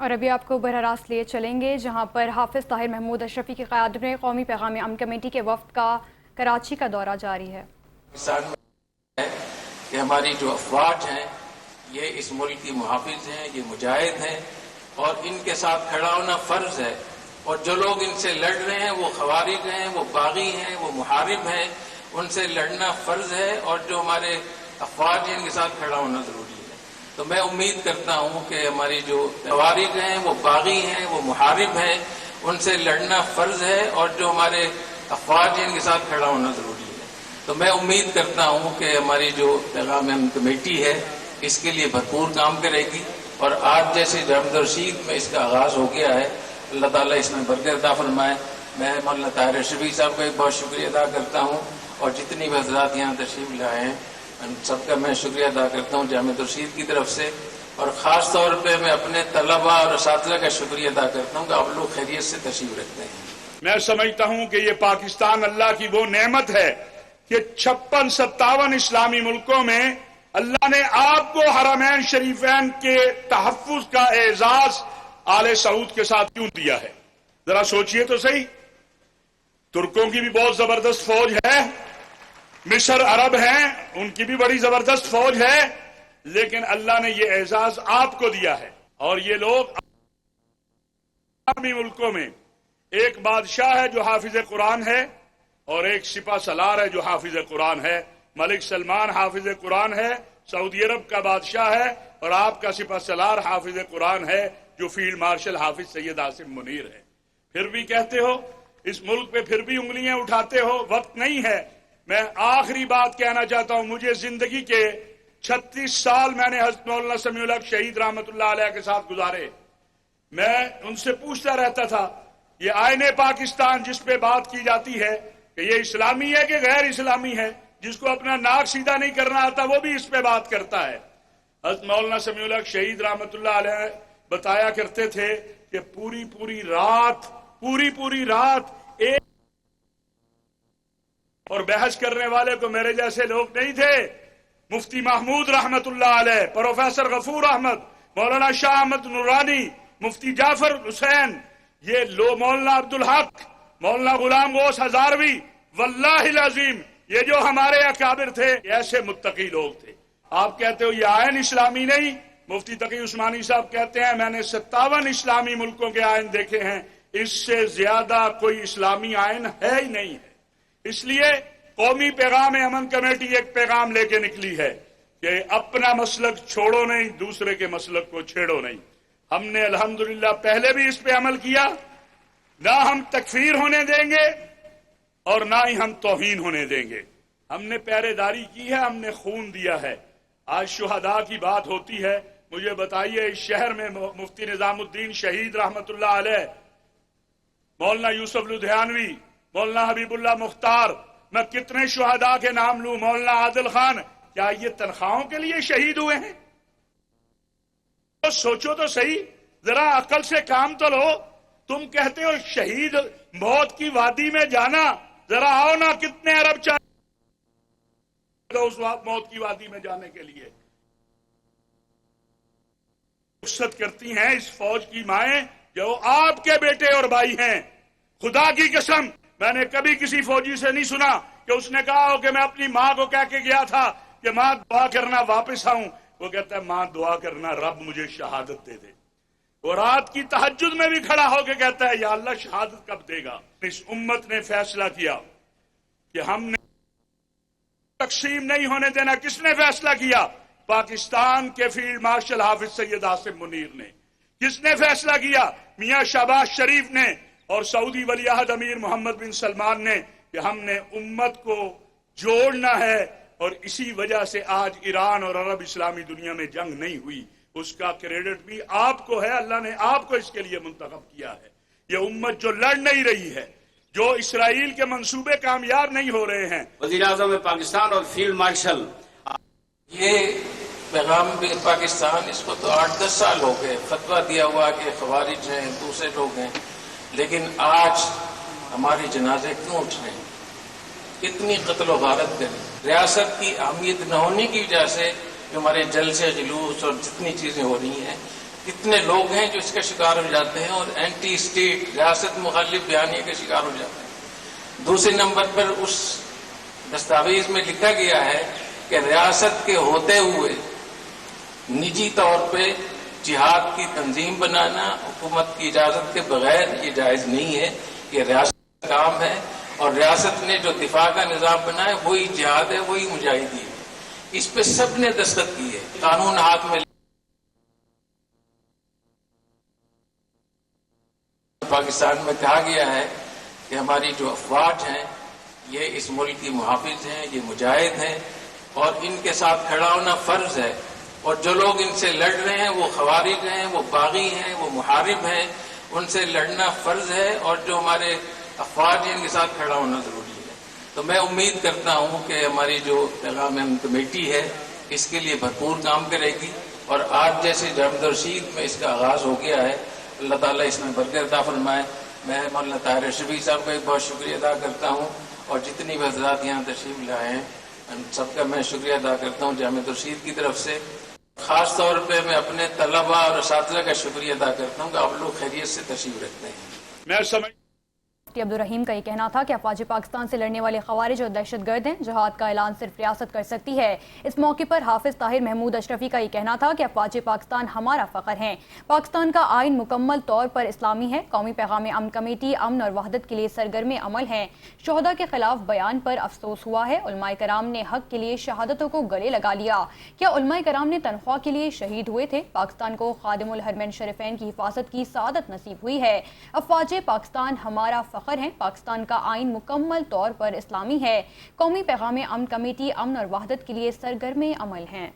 اور ابھی آپ کو براہ راست لیے چلیں گے جہاں پر حافظ طاہر محمود اشرفی کی قیادت میں قومی پیغام امن کمیٹی کے وفد کا کراچی کا دورہ جاری ہے۔ کہ ہماری جو افواج ہیں یہ اس ملک کی محافظ ہیں، یہ مجاہد ہیں اور ان کے ساتھ کھڑا ہونا فرض ہے، اور جو لوگ ان سے لڑ رہے ہیں وہ خوارج ہیں، وہ باغی ہیں، وہ محارب ہیں، ان سے لڑنا فرض ہے، اور جو ہمارے افواج ہیں ان کے ساتھ کھڑا ہونا ضروری ہے۔ تو میں امید کرتا ہوں کہ ہماری جو خوارج ہیں، وہ باغی ہیں، وہ محارب ہیں، ان سے لڑنا فرض ہے، اور جو ہمارے افواج ہیں ان کے ساتھ کھڑا ہونا ضروری ہے۔ تو میں امید کرتا ہوں کہ ہماری جو پیغام امن کمیٹی ہے اس کے لیے بھرپور کام کرے گی، اور آج جیسے جامع رشید میں اس کا آغاز ہو گیا ہے، اللہ تعالیٰ اس میں برکت عطا فرمائے۔ میں مولانا طاہر اشرفی صاحب کا بہت شکریہ ادا کرتا ہوں، اور جتنی بھی حضرات یہاں تشریف لائے ہیں ان سب کا میں شکریہ ادا کرتا ہوں جامع رشید کی طرف سے، اور خاص طور پہ میں اپنے طلبہ اور اساتذہ کا شکریہ ادا کرتا ہوں کہ آپ لوگ خیریت سے تشریف رکھتے ہیں۔ میں سمجھتا ہوں کہ یہ پاکستان اللہ کی وہ نعمت ہے کہ 56-57 اسلامی ملکوں میں اللہ نے آپ کو حرمین شریفین کے تحفظ کا اعزاز آل سعود کے ساتھ کیوں دیا ہے؟ ذرا سوچئے تو صحیح۔ ترکوں کی بھی بہت زبردست فوج ہے، مصر عرب ہیں ان کی بھی بڑی زبردست فوج ہے، لیکن اللہ نے یہ اعزاز آپ کو دیا ہے۔ اور یہ لوگ اسلامی ملکوں میں ایک بادشاہ ہے جو حافظ قرآن ہے، اور ایک سپہ سالار ہے جو حافظ قرآن ہے۔ ملک سلمان حافظ قرآن ہے، سعودی عرب کا بادشاہ ہے، اور آپ کا سپہ سالار حافظ قرآن ہے جو فیلڈ مارشل حافظ سید عاصم منیر ہے۔ پھر بھی کہتے ہو اس ملک پہ، پھر بھی انگلیاں اٹھاتے ہو۔ وقت نہیں ہے۔ میں آخری بات کہنا چاہتا ہوں، مجھے زندگی کے 36 سال میں نے حضرت مولانا سمیع الحق شہید رحمت اللہ علیہ کے ساتھ گزارے۔ میں ان سے پوچھتا رہتا تھا یہ آئین پاکستان جس پہ بات کی جاتی ہے کہ یہ اسلامی ہے کہ غیر اسلامی ہے، جس کو اپنا ناک سیدھا نہیں کرنا آتا وہ بھی اس پہ بات کرتا ہے۔ حضرت مولانا سمیع الحق شہید رحمت اللہ علیہ بتایا کرتے تھے کہ پوری رات ایک اور بحث کرنے والے کو میرے جیسے لوگ نہیں تھے، مفتی محمود رحمت اللہ علیہ، پروفیسر غفور احمد، مولانا شاہ احمد نورانی، مفتی جعفر حسین، یہ لو مولانا عبدالحق، مولانا غلام غوث ہزاروی، واللہ العظیم یہ جو ہمارے اکابر تھے ایسے متقی لوگ تھے۔ آپ کہتے ہو یہ آئین اسلامی نہیں، مفتی تقی عثمانی صاحب کہتے ہیں میں نے 57 اسلامی ملکوں کے آئین دیکھے ہیں، اس سے زیادہ کوئی اسلامی آئین ہے ہی نہیں ہے۔ اس لیے قومی پیغام امن کمیٹی ایک پیغام لے کے نکلی ہے کہ اپنا مسلک چھوڑو نہیں، دوسرے کے مسلک کو چھیڑو نہیں۔ ہم نے الحمدللہ پہلے بھی اس پہ عمل کیا، نہ ہم تکفیر ہونے دیں گے اور نہ ہی ہم توہین ہونے دیں گے۔ ہم نے پہرے داری کی ہے، ہم نے خون دیا ہے۔ آج شہداء کی بات ہوتی ہے، مجھے بتائیے اس شہر میں مفتی نظام الدین شہید رحمت اللہ علیہ، مولانا یوسف لدھیانوی، مولانا حبیب اللہ مختار، میں کتنے شہداء کے نام لوں، مولانا عادل خان، کیا یہ تنخواہوں کے لیے شہید ہوئے ہیں؟ تو سوچو تو صحیح، ذرا عقل سے کام تو لو۔ تم کہتے ہو شہید موت کی وادی میں جانا، ذرا آؤ نا، کتنے ارب چاہیے اس موت کی وادی میں جانے کے لیے؟ رخصت کرتی ہیں اس فوج کی مائیں جو آپ کے بیٹے اور بھائی ہیں۔ خدا کی قسم میں نے کبھی کسی فوجی سے نہیں سنا کہ اس نے کہا ہو کہ میں اپنی ماں کو کہہ کے گیا تھا کہ ماں دعا کرنا واپس آؤں، وہ کہتا ہے ماں دعا کرنا رب مجھے شہادت دے دے، اور رات کی تہجد میں بھی کھڑا ہو کے کہتا ہے یا اللہ شہادت کب دے گا۔ اس امت نے فیصلہ کیا کہ ہم نے تقسیم نہیں ہونے دینا۔ کس نے فیصلہ کیا؟ پاکستان کے فیلڈ مارشل حافظ سید عاصم منیر نے۔ کس نے فیصلہ کیا؟ میاں شہباز شریف نے اور سعودی ولی عہد امیر محمد بن سلمان نے، کہ ہم نے امت کو جوڑنا ہے، اور اسی وجہ سے آج ایران اور عرب اسلامی دنیا میں جنگ نہیں ہوئی۔ اس کا کریڈٹ بھی آپ کو ہے، اللہ نے آپ کو اس کے لیے منتخب کیا ہے۔ یہ امت جو لڑ نہیں رہی ہے، جو اسرائیل کے منصوبے کامیاب نہیں ہو رہے ہیں۔ وزیر اعظم پاکستان اور فیلڈ مارشل، یہ پیغام پاکستان اس کو تو 8-10 سال ہو گئے فتویٰ دیا ہوا کہ خوارج ہیں، دوسرے لوگ ہیں، لیکن آج ہمارے جنازے کیوں اٹھ رہے ہیں؟ کتنی قتل و غارت کریں؟ ریاست کی اہمیت نہ ہونے کی وجہ سے جو ہمارے جلسے جلوس اور جتنی چیزیں ہو رہی ہیں، کتنے لوگ ہیں جو اس کا شکار ہو جاتے ہیں اور اینٹی اسٹیٹ ریاست مخالف بیانیے کے شکار ہو جاتے ہیں۔ دوسرے نمبر پر اس دستاویز میں لکھا گیا ہے کہ ریاست کے ہوتے ہوئے نجی طور پہ جہاد کی تنظیم بنانا حکومت کی اجازت کے بغیر یہ جائز نہیں ہے، یہ ریاست کا کام ہے، اور ریاست نے جو دفاع کا نظام بنایا وہی جہاد ہے، وہی مجاہدی ہے۔ اس پہ سب نے دستخط کی ہے۔ قانون ہاتھ میں پاکستان میں کہا گیا ہے کہ ہماری جو افواج ہیں یہ اس ملک کی محافظ ہیں، یہ مجاہد ہیں، اور ان کے ساتھ کھڑا ہونا فرض ہے، اور جو لوگ ان سے لڑ رہے ہیں وہ خوارج ہیں، وہ باغی ہیں، وہ محارب ہیں، ان سے لڑنا فرض ہے، اور جو ہمارے افواج ہیں ان کے ساتھ کھڑا ہونا ضروری ہے۔ تو میں امید کرتا ہوں کہ ہماری جو پیغام امن کمیٹی ہے اس کے لیے بھرپور کام کرے گی، اور آج جیسے جامع رشید میں اس کا آغاز ہو گیا ہے، اللہ تعالیٰ اس میں برکت عطا فرمائے۔ میں مولانا طاہر شفیع صاحب کا ایک بہت شکریہ ادا کرتا ہوں، اور جتنی بھی حضرات یہاں تشریف لائے ہیں ان سب کا میں شکریہ ادا کرتا ہوں جامع رشید کی طرف سے۔ خاص طور پہ میں اپنے طلباء اور اساتذہ کا شکریہ ادا کرتا ہوں کہ آپ لوگ خیریت سے تشریف رکھتے ہیں۔ میں سمجھ عبدالرحیم کا یہ کہنا تھا کہ افواج پاکستان سے لڑنے والے خوارج اور دہشت گرد ہیں، جہاد کا اعلان صرف ریاست کر سکتی ہے۔ اس موقع پر حافظ طاہر محمود اشرفی کا یہ کہنا تھا کہ افواج پاکستان ہمارا فخر ہیں، پاکستان کا آئین مکمل طور پر اسلامی ہے، قومی پیغام امن کمیٹی امن اور وحدت کے لیے سرگرم عمل ہے۔ شہداء کے خلاف بیان پر افسوس ہوا ہے، علماء کرام نے حق کے لیے شہادتوں کو گلے لگا لیا۔ کیا علماء کرام نے تنخواہ کے لیے شہید ہوئے تھے؟ پاکستان کو خادم الحرمین شریفین کی حفاظت کی سعادت نصیب ہوئی ہے۔ افواج پاکستان ہمارا فخر ہیں، پاکستان کا آئین مکمل طور پر اسلامی ہے، قومی پیغام امن کمیٹی امن اور وحدت کے لیے سرگرم عمل ہیں۔